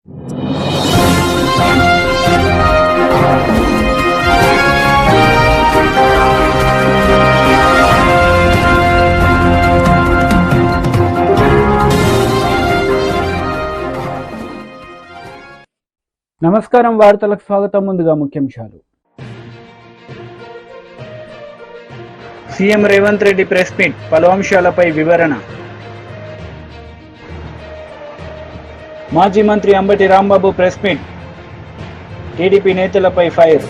నమస్కారం, వార్తలకు స్వాగతం. ముందుగా ముఖ్యాంశాలు. CM Revanth Reddy press meet, పలు అంశాలపై వివరణ. మాజీ మంత్రి Ambati Rambabu press meet, TDP నేతలపై fire.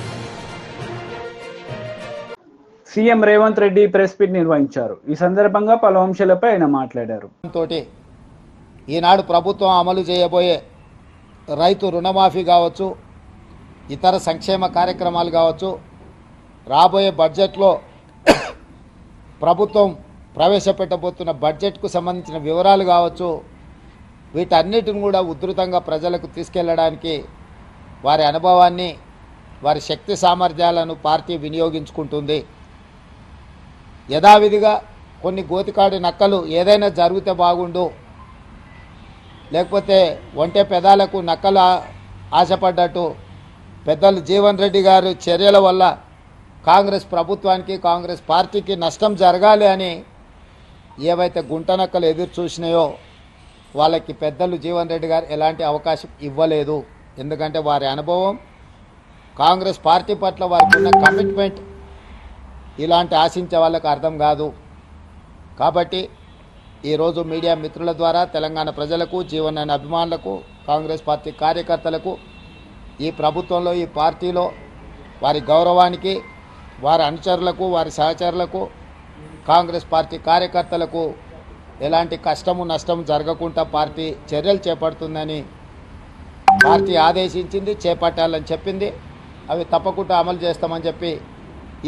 CM Revanth Reddy press meet నిర్వహించారు. ఈ సందర్భంగా పలు అంశాలపై ఆయన మాట్లాడారు. ఈనాడు ప్రభుత్వం అమలు చేయబోయే రైతు రుణమాఫీ కావచ్చు, ఇతర సంక్షేమ కార్యక్రమాలు కావచ్చు, రాబోయే బడ్జెట్లో ప్రభుత్వం ప్రవేశపెట్టబోతున్న బడ్జెట్కు సంబంధించిన వివరాలు కావచ్చు, వీటన్నిటిని కూడా ఉధృతంగా ప్రజలకు తీసుకెళ్లడానికి వారి అనుభవాన్ని, వారి శక్తి సామర్థ్యాలను పార్టీ వినియోగించుకుంటుంది. యథావిధిగా కొన్ని గోతికాడి నక్కలు ఏదైనా జరిగితే బాగుండు, లేకపోతే ఒంటె పెదాలకు నక్కలు ఆశపడ్డట్టు పెద్దలు జీవన్ రెడ్డి గారు చర్యల వల్ల కాంగ్రెస్ ప్రభుత్వానికి, కాంగ్రెస్ పార్టీకి నష్టం జరగాలి అని ఏవైతే గుంట నక్కలు ఎదురు చూసినాయో వాళ్ళకి పెద్దలు జీవన్ రెడ్డి గారు ఎలాంటి అవకాశం ఇవ్వలేదు. ఎందుకంటే వారి అనుభవం, కాంగ్రెస్ పార్టీ పట్ల వారికి ఉన్న కమిట్మెంట్ ఇలాంటి ఆశించే వాళ్ళకి అర్థం కాదు. కాబట్టి ఈరోజు మీడియా మిత్రుల ద్వారా తెలంగాణ ప్రజలకు, జీవన అభిమానులకు, కాంగ్రెస్ పార్టీ కార్యకర్తలకు, ఈ ప్రభుత్వంలో, ఈ పార్టీలో వారి గౌరవానికి, వారి అనుచరులకు, వారి సహచరులకు, కాంగ్రెస్ పార్టీ కార్యకర్తలకు ఎలాంటి కష్టము నష్టం జరగకుండా పార్టీ చర్యలు చేపడుతుందని పార్టీ ఆదేశించింది, చేపట్టాలని చెప్పింది. అవి తప్పకుండా అమలు చేస్తామని చెప్పి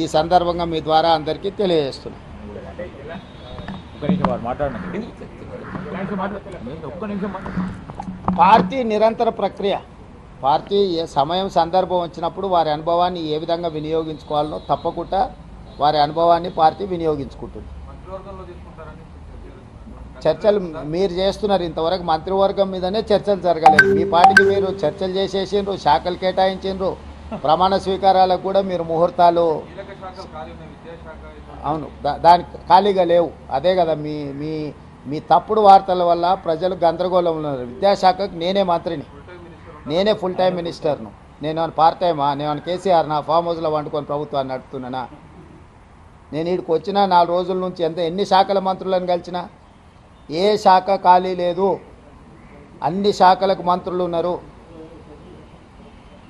ఈ సందర్భంగా మీ ద్వారా అందరికీ తెలియజేస్తున్నాం. పార్టీ నిరంతర ప్రక్రియ. పార్టీ సమయం సందర్భం వచ్చినప్పుడు వారి అనుభవాన్ని ఏ విధంగా వినియోగించుకోవాలనో తప్పకుండా వారి అనుభవాన్ని పార్టీ వినియోగించుకుంటుంది. చర్చలు మీరు చేస్తున్నారు, ఇంతవరకు మంత్రివర్గం మీదనే చర్చలు జరగలేదు. మీ పార్టీకి మీరు చర్చలు చేసేసిండ్రు, శాఖలు కేటాయించిండ్రు, ప్రమాణ స్వీకారాలకు కూడా మీరు ముహూర్తాలు, అవును, దానికి ఖాళీగా లేవు. అదే కదా మీ మీ మీ తప్పుడు వార్తల వల్ల ప్రజలు గందరగోళంలో ఉన్నారు. విద్యాశాఖకు నేనే మంత్రిని, నేనే ఫుల్ టైం మినిస్టర్ను. నేను పార్ట్ టైమా? నేను కేసీఆర్ నా ఫామ్ హౌస్లో వండుకొని ప్రభుత్వాన్ని నడుపుతున్నానా? నేను వీడికి వచ్చిన 4 రోజుల నుంచి ఎన్ని శాఖల మంత్రులను కలిసినా ఏ శాఖ ఖాళీ లేదు. అన్ని శాఖలకు మంత్రులు ఉన్నారు.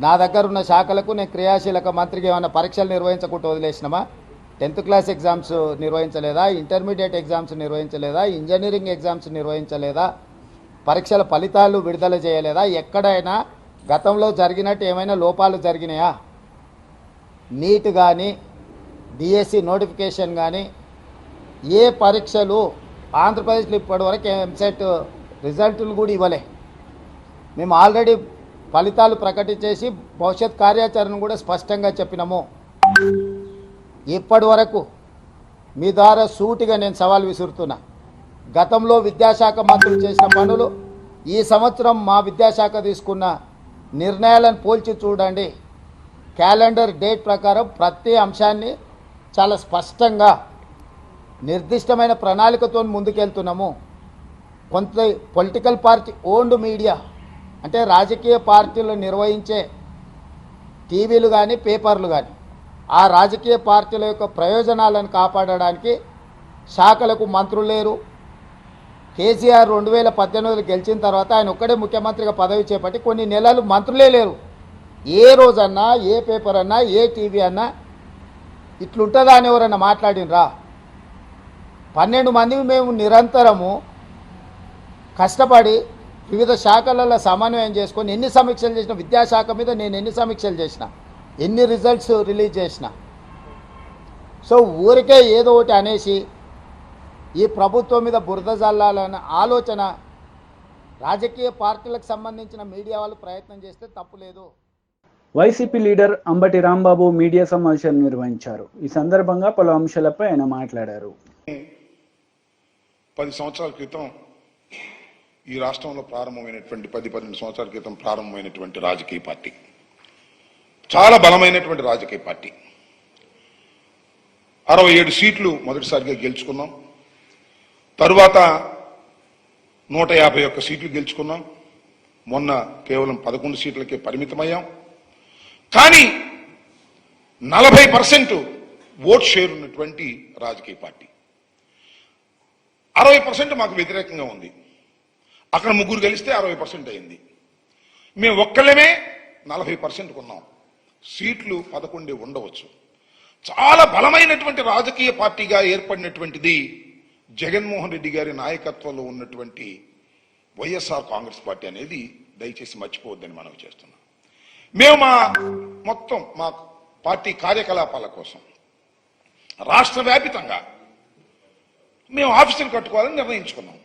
నా దగ్గర ఉన్న శాఖలకు నేను క్రియాశీలక మంత్రికి ఏమైనా పరీక్షలు నిర్వహించకుండా వదిలేసినామా? 10th క్లాస్ ఎగ్జామ్స్ నిర్వహించలేదా? ఇంటర్మీడియట్ ఎగ్జామ్స్ నిర్వహించలేదా? ఇంజనీరింగ్ ఎగ్జామ్స్ నిర్వహించలేదా? పరీక్షల ఫలితాలు విడుదల చేయలేదా? ఎక్కడైనా గతంలో జరిగినట్టు ఏమైనా లోపాలు జరిగినాయా? నీట్ కానీ, డిఎస్సి నోటిఫికేషన్ కానీ, ఏ పరీక్షలు ఆంధ్రప్రదేశ్లో ఇప్పటివరకు ఎంసెట్ రిజల్టులు కూడా ఇవ్వలే. మేము ఆల్రెడీ ఫలితాలు ప్రకటించేసి భవిష్యత్ కార్యాచరణ కూడా స్పష్టంగా చెప్పినాము. ఇప్పటి వరకు మీ ద్వారా సూటిగా నేను సవాల్ విసురుతున్నా. గతంలో విద్యాశాఖ మంత్రులు చేసిన పనులు, ఈ సంవత్సరం మా విద్యాశాఖ తీసుకున్న నిర్ణయాలను పోల్చి చూడండి. క్యాలెండర్ డేట్ ప్రకారం ప్రతి అంశాన్ని చాలా స్పష్టంగా నిర్దిష్టమైన ప్రణాళికతో ముందుకెళ్తున్నాము. కొంత పొలిటికల్ పార్టీ ఓన్డ్ మీడియా, అంటే రాజకీయ పార్టీలు నిర్వహించే టీవీలు కానీ, పేపర్లు కానీ, ఆ రాజకీయ పార్టీల యొక్క ప్రయోజనాలను కాపాడడానికి శాఖలకు మంత్రులు లేరు. కేసీఆర్ 2018 గెలిచిన తర్వాత ఆయన ఒక్కడే ముఖ్యమంత్రిగా పదవి చేపట్టి కొన్ని నెలలు మంత్రులే లేరు. ఏ రోజన్నా, ఏ పేపర్ అన్నా, ఏ టీవీ అన్నా ఇట్లుంటుందా అని ఎవరన్నా మాట్లాడినరా? 12 మంది మేము నిరంతరము కష్టపడి వివిధ శాఖలలో సమన్వయం చేసుకొని ఎన్ని సమీక్షలు చేసిన, విద్యాశాఖ మీద నేను ఎన్ని సమీక్షలు చేసిన, ఎన్ని రిజల్ట్స్ రిలీజ్ చేసిన. సో ఊరికే ఏదో ఒకటి అనేసి ఈ ప్రభుత్వం మీద బురద జల్లాలన్న ఆలోచన రాజకీయ పార్టీలకు సంబంధించిన మీడియా వాళ్ళు ప్రయత్నం చేస్తే తప్పులేదు. YCP leader Ambati Rambabu media సమావేశం నిర్వహించారు. ఈ సందర్భంగా పలు అంశాలపై ఆయన మాట్లాడారు. 10 సంవత్సరాల క్రితం ఈ రాష్ట్రంలో ప్రారంభమైనటువంటి 10-12 సంవత్సరాల క్రితం ప్రారంభమైనటువంటి రాజకీయ పార్టీ, చాలా బలమైనటువంటి రాజకీయ పార్టీ. 67 సీట్లు మొదటిసారిగా గెలుచుకున్నాం. తరువాత 151 సీట్లు గెలుచుకున్నాం. మొన్న కేవలం 11 సీట్లకే పరిమితమయ్యాం. కానీ 40% ఓట్ షేర్ ఉన్నటువంటి రాజకీయ పార్టీ. 60% మాకు వ్యతిరేకంగా ఉంది. అక్కడ ముగ్గురు గెలిస్తే 60% అయింది. మేము ఒక్కళ్ళమే 40% కొన్నాం. సీట్లు 11 ఉండవచ్చు. చాలా బలమైనటువంటి రాజకీయ పార్టీగా ఏర్పడినటువంటిది జగన్మోహన్ రెడ్డి గారి నాయకత్వంలో ఉన్నటువంటి వైఎస్ఆర్ కాంగ్రెస్ పార్టీ అనేది దయచేసి మర్చిపోవద్దని మనం చేస్తున్నాం. మేము మా పార్టీ కార్యకలాపాల కోసం రాష్ట్ర వ్యాపితంగా మేము ఆఫీసులు కట్టుకోవాలని నిర్ణయించుకున్నాం.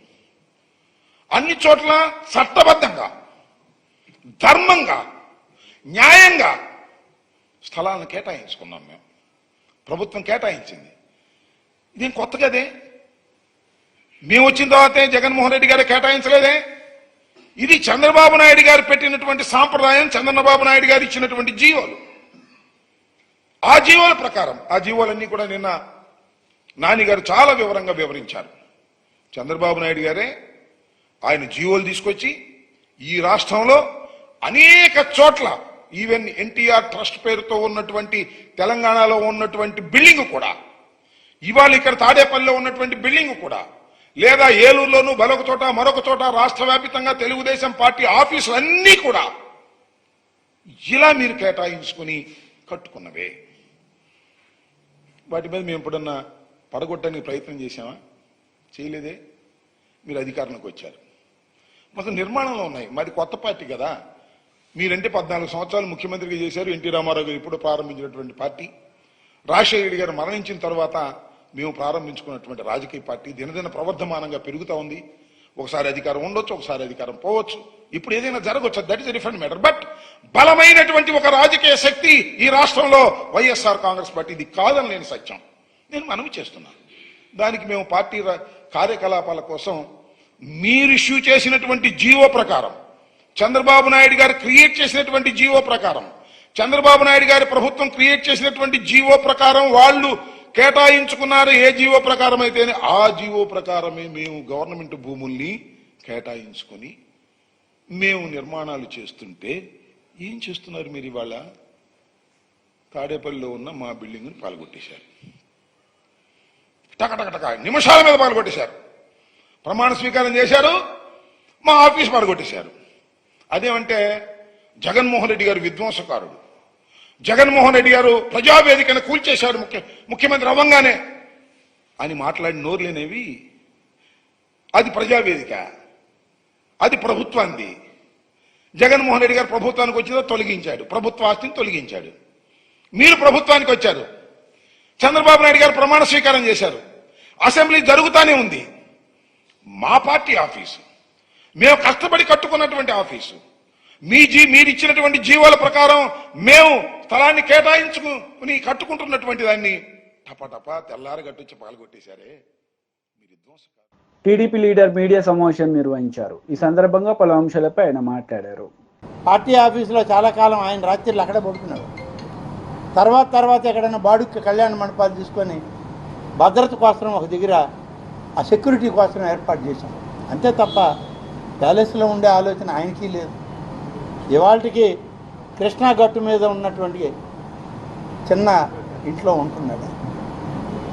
అన్ని చోట్ల చట్టబద్ధంగా, ధర్మంగా, న్యాయంగా స్థలాలను కేటాయించుకున్నాం. మేము ప్రభుత్వం కేటాయించింది. ఇదేం కొత్త కదే. మేము వచ్చిన తర్వాతే జగన్మోహన్ రెడ్డి గారు కేటాయించలేదే. ఇది చంద్రబాబు నాయుడు గారు పెట్టినటువంటి సాంప్రదాయం, చంద్రబాబు నాయుడు గారు ఇచ్చినటువంటి జీవోలు. ఆ జీవోల ప్రకారం, ఆ జీవోలన్నీ కూడా నిన్న నాని గారు చాలా వివరంగా వివరించారు. చంద్రబాబు నాయుడు గారే ఆయన జీవోలు తీసుకొచ్చి ఈ రాష్ట్రంలో అనేక చోట్ల, ఈవెన్ ఎన్టీఆర్ ట్రస్ట్ పేరుతో ఉన్నటువంటి తెలంగాణలో ఉన్నటువంటి బిల్డింగ్ కూడా, ఇవాళ ఇక్కడ తాడేపల్లిలో ఉన్నటువంటి బిల్డింగ్ కూడా, లేదా ఏలూరులోనూ మరొక చోట రాష్ట్ర వ్యాప్తంగా తెలుగుదేశం పార్టీ ఆఫీసులన్నీ కూడా ఇలా మీరు కేటాయించుకుని కట్టుకున్నవే. వాటి మీద మేము ఎప్పుడన్నా పడగొట్టడానికి ప్రయత్నం చేశామా? చేయలేదే. మీరు అధికారంలోకి వచ్చారు. మొత్తం నిర్మాణంలో ఉన్నాయి. మాది కొత్త పార్టీ కదా. మీరంటే 14 సంవత్సరాలు ముఖ్యమంత్రిగా చేశారు. ఎన్టీ రామారావు గారు ఇప్పుడు ప్రారంభించినటువంటి పార్టీ. రాజశేఖర రెడ్డి గారు మరణించిన తర్వాత మేము ప్రారంభించుకున్నటువంటి రాజకీయ పార్టీ దినదిన ప్రవర్ధమానంగా పెరుగుతూ ఉంది. ఒకసారి అధికారం ఉండొచ్చు, ఒకసారి అధికారం పోవచ్చు. ఇప్పుడు ఏదైనా జరగవచ్చు. That is a different matter. But బలమైనటువంటి ఒక రాజకీయ శక్తి ఈ రాష్ట్రంలో వైఎస్ఆర్ కాంగ్రెస్ పార్టీ. ఇది కాదని నేను సత్యం, నేను మనవి చేస్తున్నాను. దానికి మేము పార్టీ కార్యకలాపాల కోసం మీరు ఇష్యూ చేసినటువంటి జీవో ప్రకారం, చంద్రబాబు నాయుడు గారు క్రియేట్ చేసినటువంటి జీవో ప్రకారం, చంద్రబాబు నాయుడు గారి ప్రభుత్వం క్రియేట్ చేసినటువంటి జీవో ప్రకారం వాళ్ళు కేటాయించుకున్నారు. ఏ జీవో ప్రకారం అయితేనే ఆ జీవో ప్రకారమే మేము గవర్నమెంట్ భూముల్ని కేటాయించుకొని మేము నిర్మాణాలు చేస్తుంటే ఏం చేస్తున్నారు మీరు? ఇవాళ తాడేపల్లిలో ఉన్న మా బిల్డింగ్ని పాల్గొట్టేశారు. టకటకటక నిమిషాల మీద పాల్గొట్టేశారు. ప్రమాణ స్వీకారం చేశారు, మా ఆఫీస్ పాల్గొట్టేశారు. అదేమంటే జగన్మోహన్ రెడ్డి గారు విధ్వంసకారుడు, జగన్మోహన్ రెడ్డి గారు ప్రజావేదికను కూల్చేశాడు ముఖ్యమంత్రి అవ్వంగానే అని మాట్లాడి నోరులేనేవి. అది ప్రజావేదిక, అది ప్రభుత్వాన్ని. జగన్మోహన్ రెడ్డి గారు ప్రభుత్వానికి వచ్చిందో తొలగించాడు, ప్రభుత్వ ఆస్తిని తొలగించాడు. మీరు ప్రభుత్వానికి వచ్చారు, చంద్రబాబు నాయుడు గారు ప్రమాణ స్వీకారం చేశారు, అసెంబ్లీ జరుగుతూనే ఉంది. మా పార్టీ ఆఫీసు, మేము కష్టపడి కట్టుకున్నటువంటి ఆఫీసు, మీరు ఇచ్చినటువంటి జీవోల ప్రకారం మేము స్థలాన్ని కేటాయించుకుని కట్టుకుంటున్నటువంటి దాన్ని టపటపా తెల్లారి గట్టొచ్చి పాల్గొట్టేశారే. మీరు విధ్వంసకారు. టీడీపీ లీడర్ మీడియా సమావేశం నిర్వహించారు. ఈ సందర్భంగా పలు అంశాలపై ఆయన మాట్లాడారు. పార్టీ ఆఫీసులో చాలా కాలం ఆయన రాత్రిళ్ళు అక్కడే పడుకున్నాడు. తర్వాత ఎక్కడైనా బాడుక్కి కళ్యాణ మండపాలు తీసుకొని భద్రత కోసం ఒక దగ్గర ఆ సెక్యూరిటీ కోసం ఏర్పాటు చేశాం. అంతే తప్ప ప్యాలెస్లో ఉండే ఆలోచన ఆయనకి లేదు. ఇవాళకి కృష్ణా గట్టు మీద ఉన్నటువంటి చిన్న ఇంట్లో ఉంటున్నాడు.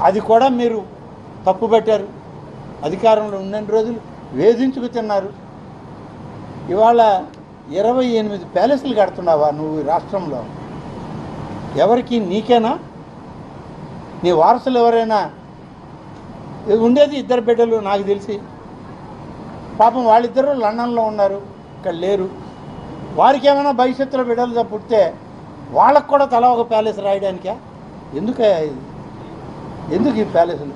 అది కూడా మీరు తప్పుపట్టారు. అధికారంలో ఉన్నన్ని రోజులు వేధించుకు తిన్నారు. ఇవాళ 28 ప్యాలెస్లు కడుతున్నావా నువ్వు రాష్ట్రంలో? ఎవరికి? నీకేనా? నీ వారసులు ఎవరైనా? ఉండేది 2 బిడ్డలు నాకు తెలిసి. పాపం వాళ్ళిద్దరూ లండన్లో ఉన్నారు, ఇక్కడ లేరు. వారికి ఏమైనా భవిష్యత్తులో బిడ్డలు పుడితే వాళ్ళకు కూడా తల ఒక ప్యాలెస్ రాయడానికా? ఎందుకు ఈ ప్యాలెస్లు?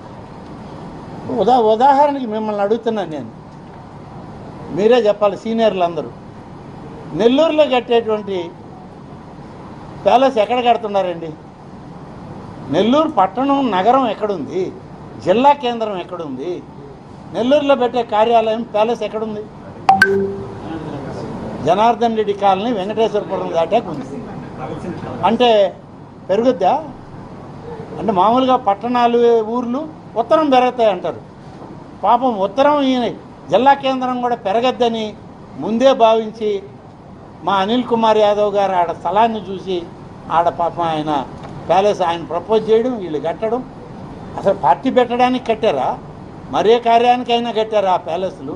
ఉదాహరణకి మిమ్మల్ని అడుగుతున్నాను నేను, మీరే చెప్పాలి. సీనియర్లు అందరూ నెల్లూరులో కట్టేటువంటి ప్యాలెస్ ఎక్కడ కడుతున్నారండి? నెల్లూరు పట్టణం నగరం ఎక్కడుంది? జిల్లా కేంద్రం ఎక్కడుంది? నెల్లూరులో పెట్టే కార్యాలయం ప్యాలెస్ ఎక్కడుంది? జనార్దన్ రెడ్డి కాలనీ వెంకటేశ్వరపురం దాటాక ఉంది. అంటే పెరుగుద్దా? అంటే మామూలుగా పట్టణాలు ఊర్లు ఉత్తరం పెరుగుతాయి అంటారు. పాపం ఉత్తరం ఈయన జిల్లా కేంద్రం కూడా పెరగద్దని ముందే భావించి మా అనిల్ కుమార్ యాదవ్ గారు ఆడ స్థలాన్ని చూసి ఆడ పాపం ఆయన ప్యాలెస్ ఆయన ప్రపోజ్ చేయడం, వీళ్ళు కట్టడం. అసలు పార్టీ పెట్టడానికి కట్టారా, మరే కార్యానికైనా కట్టారా ఆ ప్యాలెస్లు?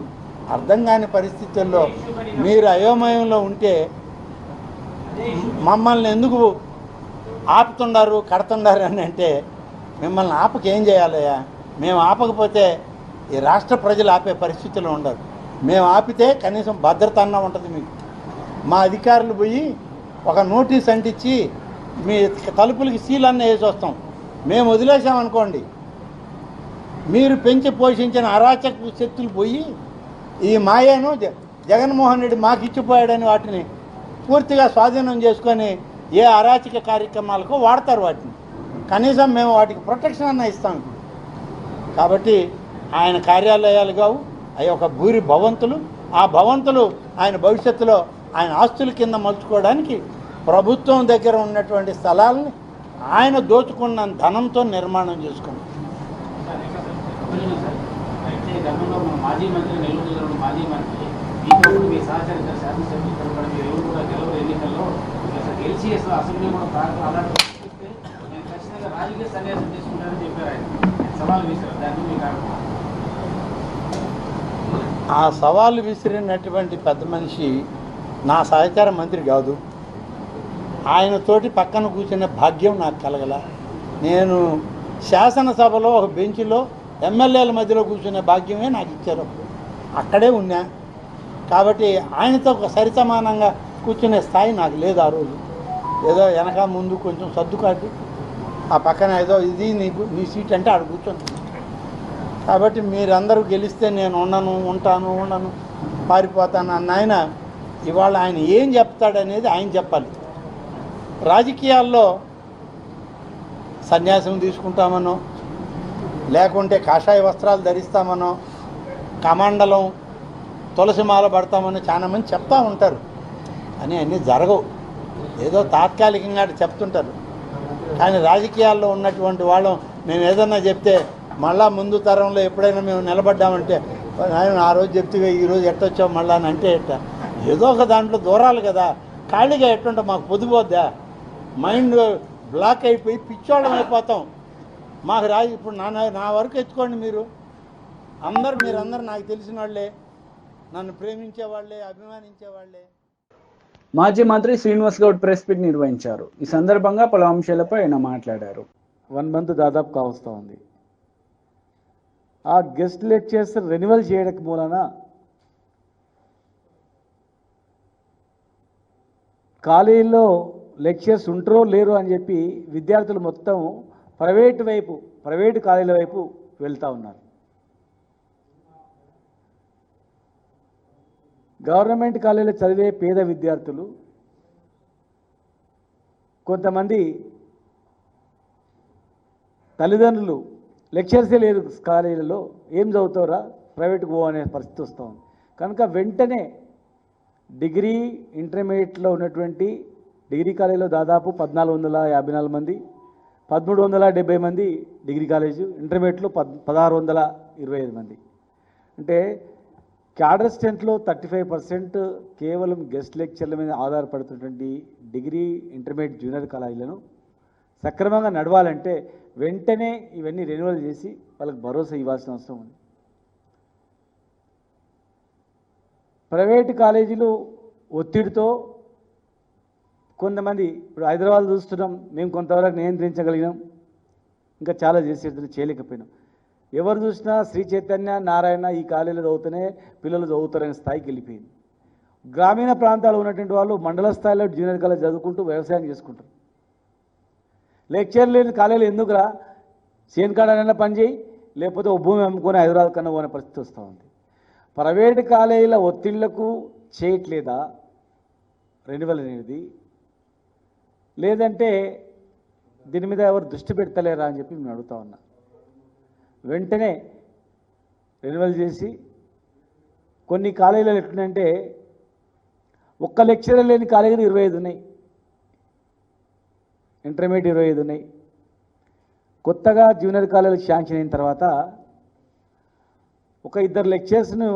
అర్థం కాని పరిస్థితుల్లో మీరు అయోమయంలో ఉంటే మమ్మల్ని ఎందుకు ఆపుతున్నారు, కడుతున్నారు అని అంటే మిమ్మల్ని ఆపకేం చేయాలయ్యా? మేము ఆపకపోతే ఈ రాష్ట్ర ప్రజలు ఆపే పరిస్థితులు ఉండరు. మేము ఆపితే కనీసం భద్రత అన్న ఉంటుంది మీకు. మా అధికారులు పోయి ఒక నోటీస్ అంటించి మీ తలుపులకి సీల్ అన్న వేసి వస్తాం. మేము వదిలేసామనుకోండి, మీరు పెంచి పోషించిన అరాచక శక్తులు పోయి ఈ మాయను జగన్మోహన్ రెడ్డి మాకు ఇచ్చిపోయాడని వాటిని పూర్తిగా స్వాధీనం చేసుకొని ఏ అరాచక కార్యక్రమాలకు వాడతారు వాటిని. కనీసం మేము వాటికి ప్రొటెక్షన్ అన్న ఇస్తాం. కాబట్టి ఆయన కార్యాలయాలు కావు, అవి ఒక భూరి భవంతులు. ఆ భవంతులు ఆయన భవిష్యత్తులో ఆయన ఆస్తుల కింద మలుచుకోవడానికి ప్రభుత్వం దగ్గర ఉన్నటువంటి స్థలాలని ఆయన దోచుకున్న ధనంతో నిర్మాణం చేసుకున్నాం. గతంలో మన మాజీ మంత్రి నెల్లూరు జిల్లాలో మాజీ మంత్రి మీ సహచర శాసనసభ్యులు కూడా మీరు ఎవరు కూడా గెలవరు ఎన్నికల్లో అసలు గెలిచి అసలు అసెంబ్లీ కూడా అలాంటి పరిస్థితి నేను ఖచ్చితంగా రాజకీయ సన్యాసం తీసుకుంటానని చెప్పారు. ఆయన సవాల్ విసిరారు. దాన్ని మీకు ఆ సవాలు విసిరినటువంటి పెద్ద మనిషి నా సహచార మంత్రి కాదు. ఆయనతోటి పక్కన కూర్చునే భాగ్యం నాకు కలగల. నేను శాసనసభలో ఒక బెంచ్లో ఎమ్మెల్యేల మధ్యలో కూర్చునే భాగ్యమే నాకు ఇచ్చారు. అక్కడే ఉన్నా కాబట్టి ఆయనతో ఒక సరిసమానంగా కూర్చునే స్థాయి నాకు లేదు ఆ రోజు. ఏదో వెనక ముందు కొంచెం సర్దుకాటి ఆ పక్కన ఏదో ఇది నీ సీట్ అంటే ఆడ కూర్చొని. కాబట్టి మీరందరూ గెలిస్తే నేను ఉండను పారిపోతాను అన్న ఆయన ఇవాళ ఆయన ఏం చెప్తాడనేది ఆయన చెప్పాలి. రాజకీయాల్లో సన్యాసం తీసుకుంటామనో, లేకుంటే కాషాయ వస్త్రాలు ధరిస్తామనో, కమండలం తులసిమాల పడతామని చాలామంది చెప్తా ఉంటారు. అని అన్నీ జరగవు, ఏదో తాత్కాలికంగా చెప్తుంటారు. కానీ రాజకీయాల్లో ఉన్నటువంటి వాళ్ళం మేము ఏదన్నా చెప్తే మళ్ళా ముందు తరంలో ఎప్పుడైనా మేము నిలబడ్డామంటే ఆయన ఆ రోజు చెప్తే ఈరోజు ఎట్టొచ్చావు మళ్ళా అని అంటే ఎట్ట, ఏదో ఒక దాంట్లో దూరాలు కదా. ఖాళీగా ఎట్టుంటే మాకు పొద్దుపోద్దా? మైండ్ బ్లాక్ అయిపోయి పిచ్చోళ్ళం అయిపోతాం. మాకు ఇప్పుడు నా వరకు ఎత్తుకోండి మీరు మీరందరూ నాకు తెలిసిన వాళ్ళే, నన్ను ప్రేమించేవాళ్లే, అభిమానించేవాళ్లే. మాజీ మంత్రి శ్రీనివాస్ గౌడ్ ప్రెస్ మీట్ నిర్వహించారు. ఈ సందర్భంగా పలు అంశాలపై ఆయన మాట్లాడారు. 1 మంత్ దాదాపు కావస్తూ ఉంది. ఆ గెస్ట్ లెక్చర్స్ రెన్యువల్ చేయడానికి మూలన కాలేజీలో లెక్చర్స్ ఉంటారో లేరు అని చెప్పి విద్యార్థులు మొత్తం ప్రైవేటు కాలేజీల వైపు వెళ్తూ ఉన్నారు. గవర్నమెంట్ కాలేజీలో చదివే పేద విద్యార్థులు కొంతమంది తల్లిదండ్రులు లెక్చర్సే లేదు కాలేజీలలో, ఏం చదువుతారా ప్రైవేట్కి పో అనే పరిస్థితి వస్తూ ఉంది. కనుక వెంటనే డిగ్రీ ఇంటర్మీడియట్లో ఉన్నటువంటి డిగ్రీ కాలేజీలో దాదాపు 1454 మంది, 1370 మంది డిగ్రీ కాలేజు, ఇంటర్మీడియట్లో 1625 మంది. అంటే క్యాడర్ స్ట్రెంత్లో 35% కేవలం గెస్ట్ లెక్చర్ల మీద ఆధారపడుతున్నటువంటి డిగ్రీ ఇంటర్మీడియట్ జూనియర్ కాలేజీలను సక్రమంగా నడవాలంటే వెంటనే ఇవన్నీ రెన్యువల్ చేసి వాళ్ళకి భరోసా ఇవ్వాల్సిన అవసరం ఉంది. ప్రైవేటు కాలేజీలు ఒత్తిడితో కొంతమంది, ఇప్పుడు హైదరాబాద్ చూస్తున్నాం, మేము కొంతవరకు నియంత్రించగలిగినాం, ఇంకా చాలా చేసేది చేయలేకపోయినాం. ఎవరు చూసినా శ్రీ చైతన్య నారాయణ ఈ కాలేజీలో చదువుతూనే పిల్లలు చదువుతారనే స్థాయికి వెళ్ళిపోయింది. గ్రామీణ ప్రాంతాల్లో ఉన్నటువంటి వాళ్ళు మండల స్థాయిలో జూనియర్ కాలేజ్ చదువుకుంటూ వ్యవసాయం చేసుకుంటారు. లెక్చర్ లేని కాలేజీలు ఎందుకురా, చేనుకాడనైనా పని చేయి, లేకపోతే ఓ భూమి అమ్ముకొని హైదరాబాద్ కన్నా పోనే పరిస్థితి వస్తూ ఉంది. ప్రైవేటు కాలేజీల ఒత్తిళ్లకు చేయట్లేదా రెన్యువల్ అనేది, లేదంటే దీని మీద ఎవరు దృష్టి పెడతలేరా అని చెప్పి నేను అడుగుతా ఉన్నా. వెంటనే రెన్యువల్ చేసి కొన్ని కాలేజీలు ఎట్లుందంటే ఒక్క లెక్చరర్ లేని కాలేజీలు 25 ఉన్నాయి, ఇంటర్మీడియట్ 25 ఉన్నాయి. కొత్తగా జూనియర్ కాలేజీలకు శాంక్షన్ అయిన తర్వాత ఒక 2 లెక్చర్స్ను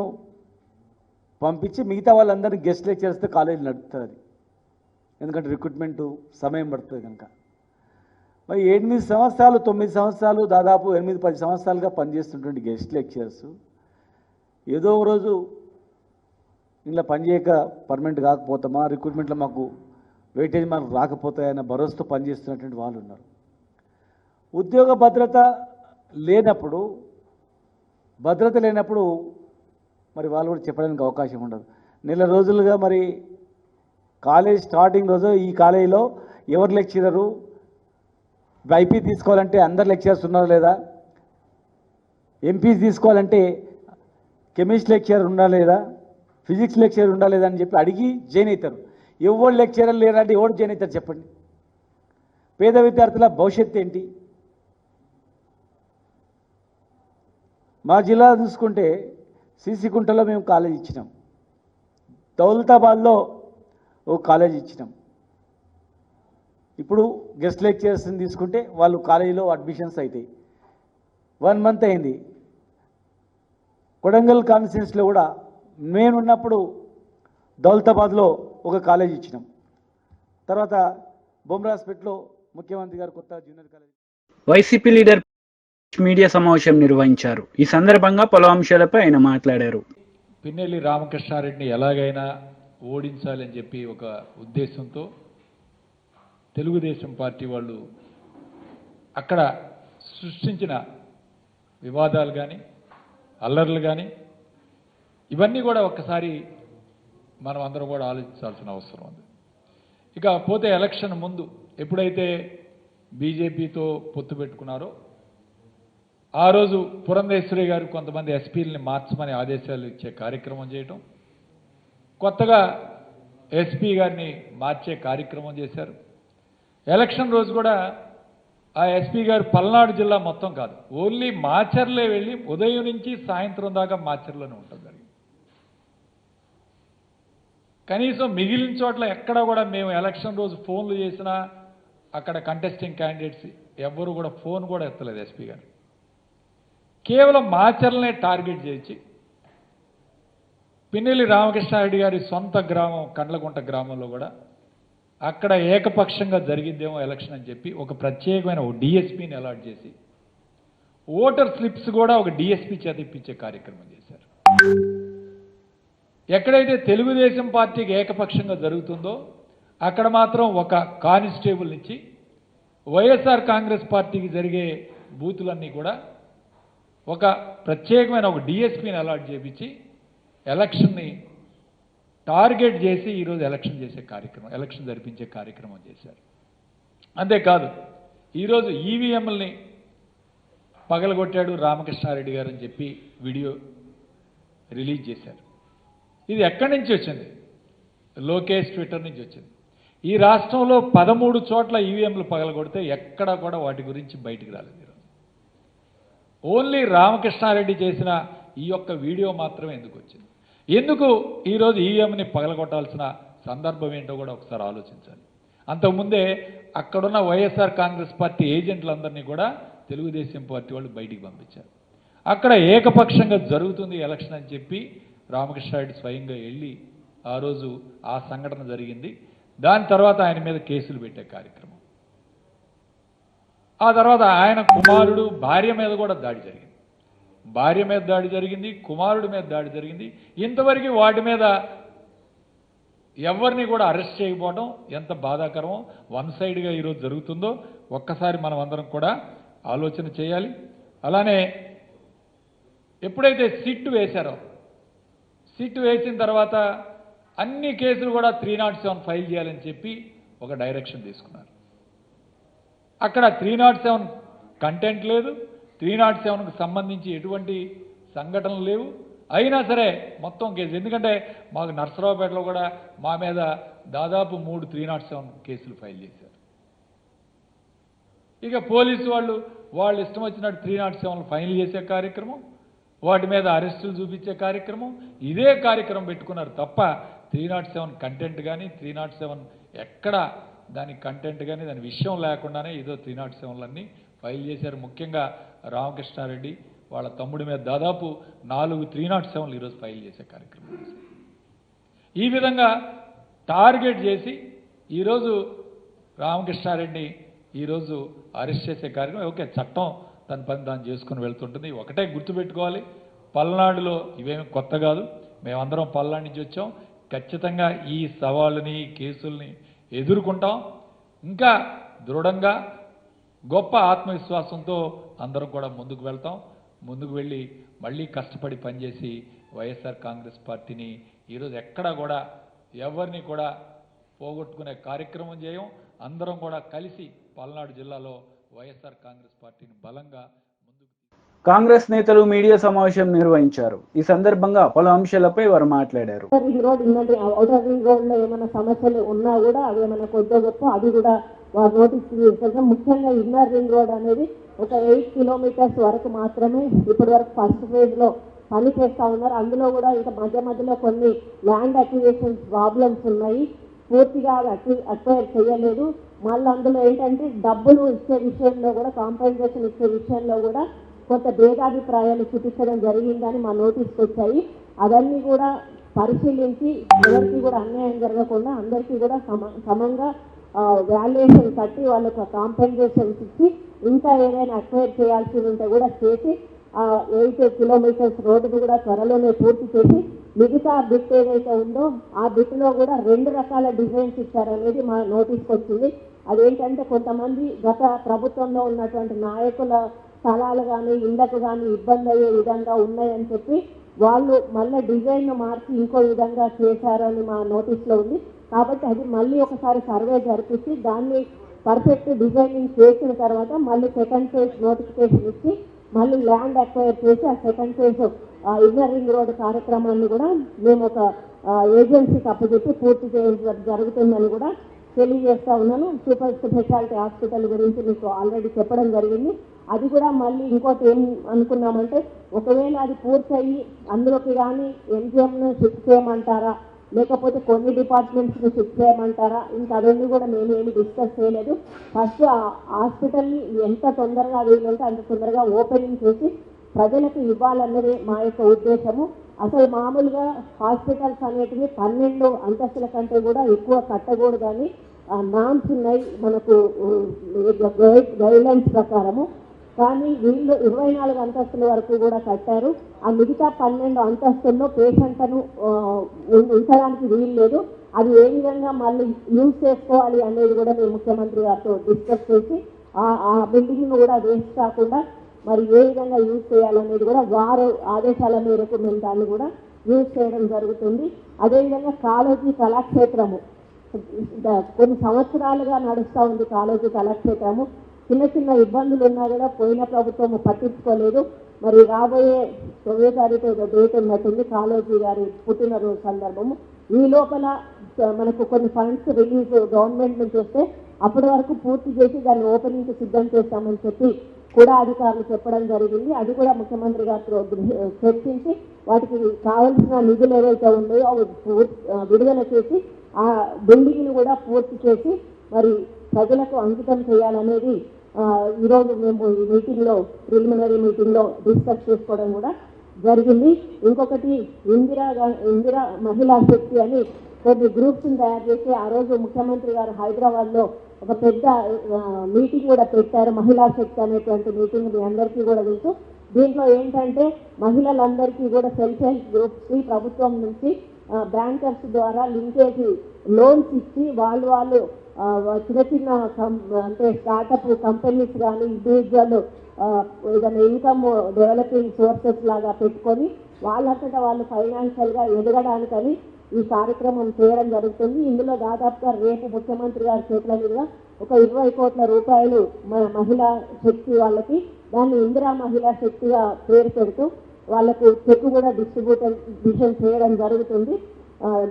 పంపించి మిగతా వాళ్ళందరినీ గెస్ట్ లెక్చర్స్తో కాలేజీ నడుపుతుంది అది. ఎందుకంటే రిక్రూట్మెంటు సమయం పడుతుంది కనుక. మరి 8 సంవత్సరాలు 9 సంవత్సరాలు దాదాపు 8-10 సంవత్సరాలుగా పనిచేస్తున్నటువంటి గెస్ట్ లెక్చర్స్ ఏదో రోజు ఇలా పనిచేయక పర్మనెంట్ కాకపోతామా, రిక్రూట్మెంట్లో మాకు వెయిటేజ్ మనకు రాకపోతాయన్న భరోసాతో పనిచేస్తున్నటువంటి వాళ్ళు ఉన్నారు. ఉద్యోగ భద్రత లేనప్పుడు మరి వాళ్ళు కూడా చెప్పడానికి అవకాశం ఉండదు. నెల రోజులుగా మరి కాలేజ్ స్టార్టింగ్ రోజు ఈ కాలేజీలో ఎవరు లెక్చరరు, ఐపీ తీసుకోవాలంటే అందరు లెక్చరర్స్ ఉన్నారా లేదా, ఎంపీస్ తీసుకోవాలంటే కెమిస్ట్రీ లెక్చరర్ ఉండాలా లేదా, ఫిజిక్స్ లెక్చరర్ ఉండాలా లేదా అని చెప్పి అడిగి జాయిన్ అవుతారు. ఎవరు లెక్చరర్ లేరంటే ఎవరు జాయిన్ అవుతారు చెప్పండి? పేద విద్యార్థుల భవిష్యత్తు ఏంటి? మా జిల్లా చూసుకుంటే సీసీకుంటలో మేము కాలేజ్ ఇచ్చినాం, దౌలతాబాద్లో ఒక కాలేజ్ ఇచ్చినాం. ఇప్పుడు గెస్ట్ లెక్చరర్స్ని తీసుకుంటే వాళ్ళు కాలేజీలో అడ్మిషన్స్ అవుతాయి. 1 మంత్ అయింది. కొడంగల్ కాన్స్టిట్యున్సీలో కూడా నేనున్నప్పుడు దౌలతాబాద్లో ఒక కాలేజ్ ఇచ్చినాం. తర్వాత బొమ్రాస్పేట్లో ముఖ్యమంత్రి గారు కొత్త junior college. YCP leader media సమావేశం నిర్వహించారు. ఈ సందర్భంగా పలు అంశాలపై ఆయన మాట్లాడారు. పిన్నెల్లి రామకృష్ణారెడ్డిని ఎలాగైనా ఓడించాలని చెప్పి ఒక ఉద్దేశంతో తెలుగుదేశం పార్టీ వాళ్ళు అక్కడ సృష్టించిన వివాదాలు కానీ అల్లర్లు కానీ ఇవన్నీ కూడా ఒక్కసారి మనం అందరం కూడా ఆలోచించాల్సిన అవసరం ఉంది. ఇక పోతే ఎలక్షన్ ముందు ఎప్పుడైతే బీజేపీతో పొత్తు పెట్టుకున్నారో ఆ రోజు పురంధేశ్వరి గారు కొంతమంది ఎస్పీలని మార్చమని ఆదేశాలు ఇచ్చే కార్యక్రమం చేయటం, కొత్తగా ఎస్పీ గారిని మార్చే కార్యక్రమం చేశారు. ఎలక్షన్ రోజు కూడా ఆ ఎస్పీ గారు పల్నాడు జిల్లా మొత్తం కాదు, ఓన్లీ మాచర్లే వెళ్ళి ఉదయం నుంచి సాయంత్రం దాకా మాచర్లోనే ఉంటుంది. కనీసం మిగిలిన చోట్ల ఎక్కడ కూడా మేము ఎలక్షన్ రోజు ఫోన్లు చేసినా అక్కడ కంటెస్టింగ్ క్యాండిడేట్స్ ఎవ్వరూ కూడా ఫోన్ కూడా ఎత్తలేదు ఎస్పీ గారు. కేవలం మాచర్లనే టార్గెట్ చేసి పిన్నెల్లి రామకృష్ణారెడ్డి గారి సొంత గ్రామం కండ్లగుంట గ్రామంలో కూడా అక్కడ ఏకపక్షంగా జరిగిద్దేమో ఎలక్షన్ అని చెప్పి ఒక ప్రత్యేకమైన ఒక డిఎస్పీని అలాట్ చేసి ఓటర్ స్లిప్స్ కూడా ఒక డిఎస్పీ చేత ఇప్పించే కార్యక్రమం చేశారు. ఎక్కడైతే తెలుగుదేశం పార్టీకి ఏకపక్షంగా జరుగుతుందో అక్కడ మాత్రం ఒక కానిస్టేబుల్ నుంచి వైఎస్ఆర్ కాంగ్రెస్ పార్టీకి జరిగే బూతులన్నీ కూడా ఒక ప్రత్యేకమైన ఒక డిఎస్పీని అలాట్ చేయించి ఎలక్షన్ని టార్గెట్ చేసి ఈరోజు ఎలక్షన్ జరిపించే కార్యక్రమం చేశారు. అంతేకాదు ఈరోజు ఈవీఎంలని పగలగొట్టాడు రామకృష్ణారెడ్డి గారు అని చెప్పి వీడియో రిలీజ్ చేశారు. ఇది ఎక్కడి నుంచి వచ్చింది? లోకేష్ ట్విట్టర్ నుంచి వచ్చింది. ఈ రాష్ట్రంలో 13 చోట్ల ఈవీఎంలు పగలగొడితే ఎక్కడా కూడా వాటి గురించి బయటికి రాలేదు. ఓన్లీ రామకృష్ణారెడ్డి చేసిన ఈ యొక్క వీడియో మాత్రమే ఎందుకు వచ్చింది? ఎందుకు ఈరోజు ఈవీఎంని పగలగొట్టాల్సిన సందర్భం ఏంటో కూడా ఒకసారి ఆలోచించాలి. అంతకుముందే అక్కడున్న వైఎస్ఆర్ కాంగ్రెస్ పార్టీ ఏజెంట్లందరినీ కూడా తెలుగుదేశం పార్టీ వాళ్ళు బయటికి పంపించారు. అక్కడ ఏకపక్షంగా జరుగుతుంది ఎలక్షన్ అని చెప్పి రామకృష్ణారెడ్డి స్వయంగా వెళ్ళి ఆ రోజు ఆ సంఘటన జరిగింది. దాని తర్వాత ఆయన మీద కేసులు పెట్టే కార్యక్రమం, ఆ తర్వాత ఆయన కుమారుడు భార్య మీద కూడా దాడి జరిగింది. భార్య మీద దాడి జరిగింది, కుమారుడి మీద దాడి జరిగింది. ఇంతవరకు వాటి మీద ఎవరిని కూడా అరెస్ట్ చేయకపోవడం ఎంత బాధాకరమో, వన్ సైడ్గా ఈరోజు జరుగుతుందో ఒక్కసారి మనం అందరం కూడా ఆలోచన చేయాలి. అలానే ఎప్పుడైతే సిట్ వేశారో, సిట్ వేసిన తర్వాత అన్ని కేసులు కూడా 307 ఫైల్ చేయాలని చెప్పి ఒక డైరెక్షన్ తీసుకున్నారు. అక్కడ 307 కంటెంట్ లేదు, 307కు సంబంధించి ఎటువంటి సంఘటనలు లేవు. అయినా సరే మొత్తం కేసు, ఎందుకంటే మాకు నర్సరావుపేటలో కూడా మా మీద దాదాపు 3 307 కేసులు ఫైల్ చేశారు. ఇక పోలీసు వాళ్ళు ఇష్టం వచ్చినట్టు 307 ఫైల్ చేసే కార్యక్రమం, వాటి మీద అరెస్టులు చూపించే కార్యక్రమం ఇదే కార్యక్రమం పెట్టుకున్నారు తప్ప 307 కంటెంట్ కానీ 307 ఎక్కడ దాని కంటెంట్ కానీ దాని విషయం లేకుండానే ఏదో 307లన్నీ ఫైల్ చేశారు. ముఖ్యంగా రామకృష్ణారెడ్డి వాళ్ళ తమ్ముడి మీద దాదాపు 4 307లు ఈరోజు ఫైల్ చేసే కార్యక్రమం చేశారు. ఈ విధంగా టార్గెట్ చేసి ఈరోజు రామకృష్ణారెడ్డిని ఈరోజు అరెస్ట్ చేసే కార్యక్రమం. ఓకే, చట్టం తన పని దాన్ని చేసుకుని వెళ్తుంటుంది. ఒకటే గుర్తుపెట్టుకోవాలి, పల్నాడులో ఇవేమి కొత్త కాదు. మేమందరం పల్నాడు నుంచి వచ్చాం. ఖచ్చితంగా ఈ సవాళ్ళని కేసుల్ని ఎదుర్కొంటాం. ఇంకా దృఢంగా గొప్ప ఆత్మవిశ్వాసంతో అందరం కూడా ముందుకు వెళ్తాం. ముందుకు వెళ్ళి మళ్ళీ కష్టపడి పనిచేసి వైఎస్ఆర్ కాంగ్రెస్ పార్టీని ఈరోజు ఎక్కడా కూడా ఎవరిని కూడా పోగొట్టుకునే కార్యక్రమం చేయం. అందరం కూడా కలిసి పల్నాడు జిల్లాలో వైఎస్ఆర్ కాంగ్రెస్ పార్టీని బలంగా ముందుకు. కాంగ్రెస్ నేతలు మీడియా సమావేశం నిర్వహించారు. ఈ సందర్భంగా పలు అంశాలపై వారు మాట్లాడారు. రింగ్ రోడ్ ఉందండి, ఔటర్ రింగ్ రోడ్ లో ఏమైనా సమస్యలు ఉన్నా కూడా అవి ఏమైనా కొద్దిగా గొప్ప అది కూడా వారు నోటీస్ చేస్తారు. ముఖ్యంగా ఇన్నర్ రింగ్ రోడ్ అనేది ఒక 8 కిలోమీటర్స్ వరకు మాత్రమే ఇప్పటి వరకు ఫస్ట్ ఫేజ్ లో పని చేస్తూ ఉన్నారు. అందులో కూడా ఇంకా మధ్య మధ్యలో కొన్ని ల్యాండ్ అక్విజిషన్ ప్రాబ్లమ్స్ ఉన్నాయి. పూర్తిగా అక్వైర్ చేయలేదు. మళ్ళీ అందులో ఏంటంటే డబ్బులు ఇచ్చే విషయంలో కూడా, కాంపెన్సేషన్ ఇచ్చే విషయంలో కూడా కొంత భేదాభిప్రాయాలు చూపించడం జరిగిందని మా నోటీస్కి వచ్చాయి. అవన్నీ కూడా పరిశీలించి ఎవరికి కూడా అన్యాయం జరగకుండా అందరికీ కూడా సమంగా వాల్యుయేషన్ కట్టి వాళ్ళకు కాంపెన్సేషన్స్ ఇచ్చి ఇంకా ఏదైనా అక్వైర్ చేయాల్సి ఉంటే కూడా చేసి 8 కిలోమీటర్స్ రోడ్డును కూడా త్వరలోనే పూర్తి చేసి మిగతా బిట్ ఏదైతే ఉందో ఆ బిట్లో కూడా 2 రకాల డిజైన్స్ ఇచ్చారనేది మా నోటీస్కి వచ్చింది. అదేంటంటే కొంతమంది గత ప్రభుత్వంలో ఉన్నటువంటి నాయకుల స్థలాలు కానీ ఇళ్లకు కానీ ఇబ్బంది అయ్యే విధంగా ఉన్నాయని చెప్పి వాళ్ళు మళ్ళీ డిజైన్ మార్చి ఇంకో విధంగా చేశారని మా నోటీస్లో ఉంది. కాబట్టి అది మళ్ళీ ఒకసారి సర్వే జరిపించి దాన్ని పర్ఫెక్ట్ డిజైనింగ్ చేసిన తర్వాత మళ్ళీ సెకండ్ ఫేజ్ నోటిఫికేషన్ ఇచ్చి మళ్ళీ ల్యాండ్ అక్వైర్ చేసి ఆ second phase inner ring road కార్యక్రమాన్ని కూడా మేము ఒక ఏజెన్సీకి అప్పచెప్పి పూర్తి చేయడం జరుగుతుందని కూడా తెలియజేస్తా ఉన్నాను. సూపర్ స్పెషాలిటీ హాస్పిటల్ గురించి మీకు ఆల్రెడీ చెప్పడం జరిగింది. అది కూడా మళ్ళీ ఇంకోటి ఏం అనుకున్నామంటే ఒకవేళ అది పూర్తయ్యి అందులోకి కానీ ఎంజిఎంను షిఫ్ట్ చేయమంటారా లేకపోతే కొన్ని డిపార్ట్మెంట్స్ని షిఫ్ట్ చేయమంటారా, ఇంకా అవన్నీ కూడా మేము ఏమి డిస్కస్ చేయలేదు. ఫస్ట్ ఆ హాస్పిటల్ని ఎంత తొందరగా వీలుంటే అంత తొందరగా ఓపెనింగ్ చేసి ప్రజలకు ఇవ్వాలన్నదే మా యొక్క ఉద్దేశము. అసలు మామూలుగా హాస్పిటల్స్ అనేటివి 12 అంతస్తుల కంటే కూడా ఎక్కువ కట్టకూడదని నామ్స్ ఉన్నాయి మనకు గైడ్లైన్స్ ప్రకారము. కానీ వీళ్ళు 24 అంతస్తుల వరకు కూడా కట్టారు. ఆ మిగతా 12 అంతస్తుల్లో పేషెంట్లను ఉంచడానికి వీలు లేదు. అది ఏ విధంగా మళ్ళీ యూజ్ చేసుకోవాలి అనేది కూడా మేము ముఖ్యమంత్రి గారితో డిస్కస్ చేసి ఆ బిల్డింగ్ను కూడా వేస్ట్ కాకుండా మరి ఏ విధంగా యూజ్ చేయాలనేది కూడా వారు ఆదేశాల మేరకు మేము దాన్ని కూడా యూజ్ చేయడం జరుగుతుంది. అదేవిధంగా కాళోజీ కళాక్షేత్రము కొన్ని సంవత్సరాలుగా నడుస్తూ ఉంది. కాళోజీ కళాక్షేత్రము చిన్న చిన్న ఇబ్బందులు ఉన్నా కూడా పోయిన ప్రభుత్వం పట్టించుకోలేదు. మరి రాబోయే 9వ తారీఖు డేట్ ఉన్నట్టుంది కాళోజీ గారి పుట్టినరోజు సందర్భము. ఈ లోపల మనకు కొన్ని ఫండ్స్ రిలీజ్ గవర్నమెంట్ నుంచి వస్తే అప్పటి వరకు పూర్తి చేసి దాన్ని ఓపెనింగ్కి సిద్ధం చేస్తామని చెప్పి కూడా అధికారులు చెప్పడం జరిగింది. అది కూడా ముఖ్యమంత్రి గారితో చర్చించి వాటికి కావాల్సిన నిధులు ఏవైతే ఉన్నాయో అవి విడుదల చేసి ఆ బిల్డింగ్ను కూడా పూర్తి చేసి మరి ప్రజలకు అంకితం చేయాలనేది ఈరోజు మేము ఈ మీటింగ్లో ప్రిలిమినరీ మీటింగ్లో డిస్కస్ చేసుకోవడం కూడా జరిగింది. ఇంకొకటి ఇందిరా మహిళా శక్తి అని కొన్ని గ్రూప్స్ని తయారు చేసి ఆ రోజు ముఖ్యమంత్రి గారు హైదరాబాద్లో ఒక పెద్ద మీటింగ్ కూడా పెట్టారు. మహిళా శక్తి అనేటువంటి మీటింగ్ మీ అందరికీ కూడా తెలుసు. దీంట్లో ఏంటంటే మహిళలందరికీ కూడా సెల్ఫ్ హెల్ప్ గ్రూప్స్కి ప్రభుత్వం నుంచి బ్యాంకర్స్ ద్వారా లింకేజ్ లోన్స్ ఇచ్చి వాళ్ళు చిన్న చిన్న అంటే స్టార్టప్ కంపెనీస్ కానీ ఇండివిజువల్ ఏదైనా ఇన్కమ్ డెవలపింగ్ సోర్సెస్ లాగా పెట్టుకొని వాళ్ళంతటా వాళ్ళు ఫైనాన్షియల్గా ఎదగడానికని ఈ కార్యక్రమం చేయడం జరుగుతుంది. ఇందులో దాదాపుగా రేపు ముఖ్యమంత్రి గారి చేతుల మీదుగా ఒక 20 కోట్ల రూపాయలు మహిళా శక్తి వాళ్ళకి దాన్ని ఇందిరా మహిళా శక్తిగా పేరు పెడుతూ వాళ్ళకు చెక్ కూడా డిస్ట్రిబ్యూషన్ చేయడం జరుగుతుంది.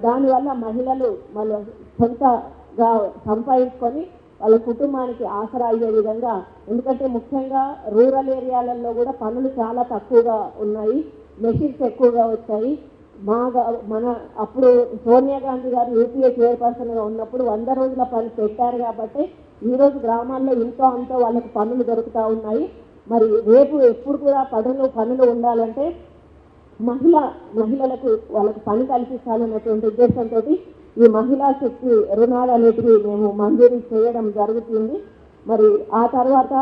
దానివల్ల మహిళలు వాళ్ళ సొంతగా సంపాదించుకొని వాళ్ళ కుటుంబానికి ఆసరా అయ్యే విధంగా, ఎందుకంటే ముఖ్యంగా రూరల్ ఏరియాలలో కూడా పనులు చాలా తక్కువగా ఉన్నాయి. మెషిన్స్ ఎక్కువగా వచ్చాయి. మన అప్పుడు సోనియా గాంధీ గారు యూపీఏ చైర్పర్సన్గా ఉన్నప్పుడు 100 రోజుల పని పెట్టారు కాబట్టి ఈరోజు గ్రామాల్లో ఇంతో అంతో వాళ్ళకి పనులు దొరుకుతూ ఉన్నాయి. మరి రేపు ఎప్పుడు కూడా పనులు ఉండాలంటే మహిళలకు వాళ్ళకి పని కల్పించాలన్నటువంటి ఉద్దేశంతో ఈ మహిళా శక్తి రుణాలు అనేటివి మేము మంజూరు చేయడం జరుగుతుంది. మరి ఆ తర్వాత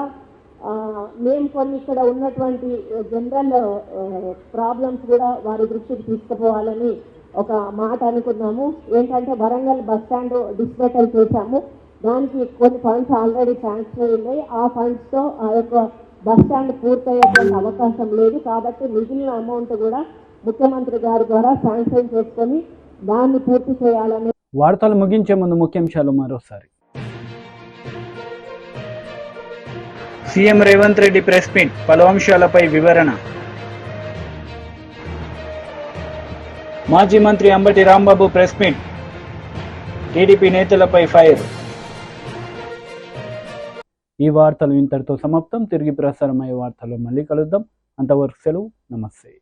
మేము కొన్ని ఇక్కడ ఉన్నటువంటి జనరల్ ప్రాబ్లమ్స్ కూడా వారి దృష్టికి తీసుకుపోవాలని ఒక మాట అనుకున్నాము. ఏంటంటే వరంగల్ బస్ స్టాండ్ డిస్మెటల్ చేశాము. దానికి కొన్ని ఫండ్స్ ఆల్రెడీ శాంక్షన్ అయ్యాయి. ఆ ఫండ్స్తో ఆ యొక్క బస్ స్టాండ్ పూర్తయ్యేటువంటి అవకాశం లేదు. కాబట్టి మిగిలిన అమౌంట్ కూడా ముఖ్యమంత్రి గారి ద్వారా శాంక్షన్ చేసుకొని దాన్ని పూర్తి చేయాలని. వార్తలు ముగించే ముందు ముఖ్యాంశాలు మరోసారి. CM Revanth Reddy press meet, పలు అంశాలపై వివరణ. మాజీ మంత్రి Ambati Rambabu press meet, TDP నేతలపై ఫైర్. ఈ వార్తలు ఇంతటితో సమాప్తం. తిరిగి ప్రసారమయ్యే వార్తల్లో మళ్ళీ కలుద్దాం. అంతవరకు సెలవు. నమస్తే.